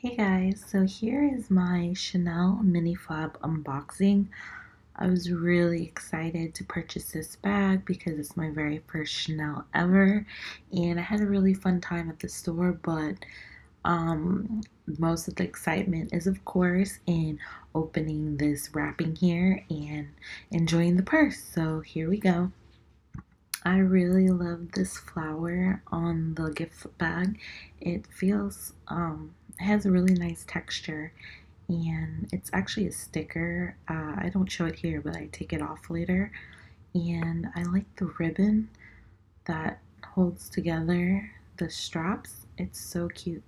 Hey guys, so here is my Chanel mini fob unboxing. I was really excited to purchase this bag because it's my very first Chanel ever, and I had a really fun time at the store, but most of the excitement is of course in opening this wrapping here and enjoying the purse. So here we go. I really love this flower on the gift bag. It feels it has a really nice texture, and it's actually a sticker. I don't show it here, but I take it off later. And I like the ribbon that holds together the straps. It's so cute,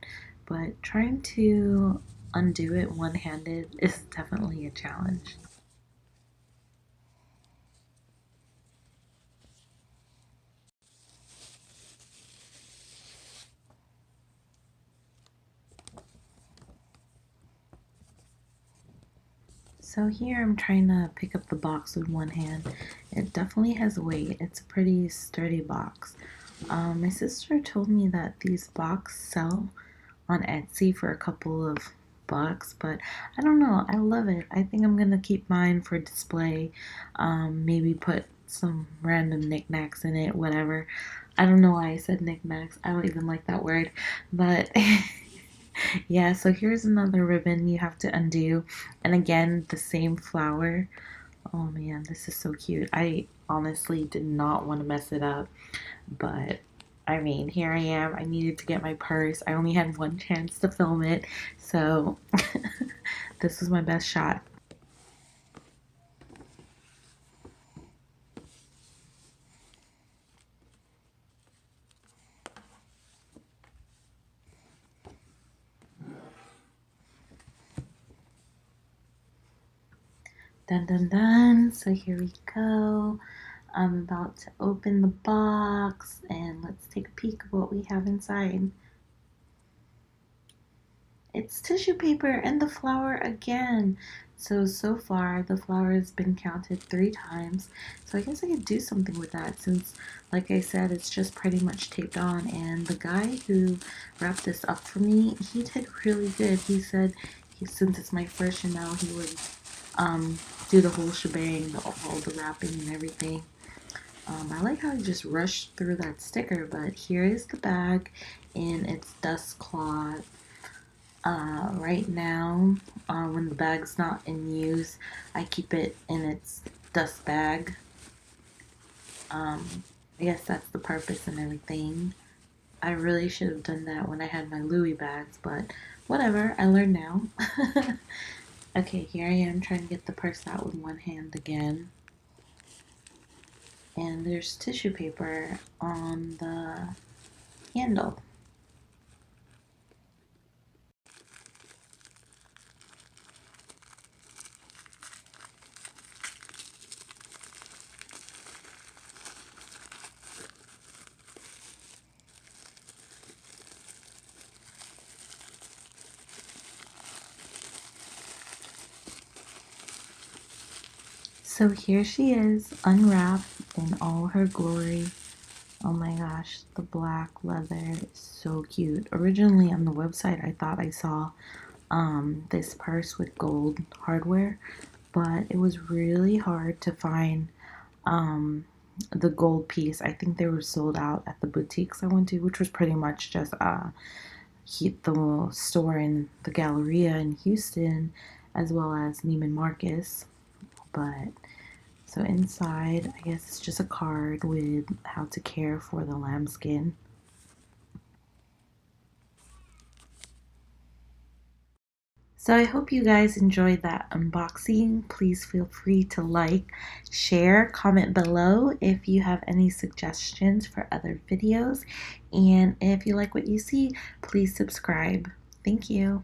but trying to undo it one-handed is definitely a challenge. So here I'm trying to pick up the box with one hand. It definitely has weight. It's a pretty sturdy box. My sister told me that these boxes sell on Etsy for a couple of bucks, but I don't know. I love it. I think I'm gonna keep mine for display. Maybe put some random knickknacks in it, whatever. I don't know why I said knickknacks. I don't even like that word, but yeah, so here's another ribbon you have to undo. And again, the same flower. Oh man, this is so cute. I honestly did not want to mess it up, but I mean, here I am. I needed to get my purse. I only had one chance to film it, so this was my best shot. Dun dun dun. So here we go. I'm about to open the box and let's take a peek of what we have inside. It's tissue paper and the flower again. So far the flower has been counted 3 times. So I guess I could do something with that since, like I said, it's just pretty much taped on. And the guy who wrapped this up for me, he did really good. He said since it's my first Chanel, he would do the whole shebang, all the wrapping and everything. I like how he just rushed through that sticker, but here is the bag in its dust cloth. Right now, when the bag's not in use, I keep it in its dust bag. I guess that's the purpose and everything. I really should have done that when I had my Louis bags, but whatever, I learned now. Okay, here I am trying to get the purse out with one hand again. And there's tissue paper on the handle. So here she is, unwrapped in all her glory. Oh my gosh, the black leather is so cute. Originally on the website, I thought I saw this purse with gold hardware, but it was really hard to find um, the gold piece. I think they were sold out at the boutiques I went to, which was pretty much just the store in the Galleria in Houston, as well as Neiman Marcus. But so inside, I guess it's just a card with how to care for the lambskin. So I hope you guys enjoyed that unboxing. Please feel free to like, share, comment below if you have any suggestions for other videos. And if you like what you see, please subscribe. Thank you.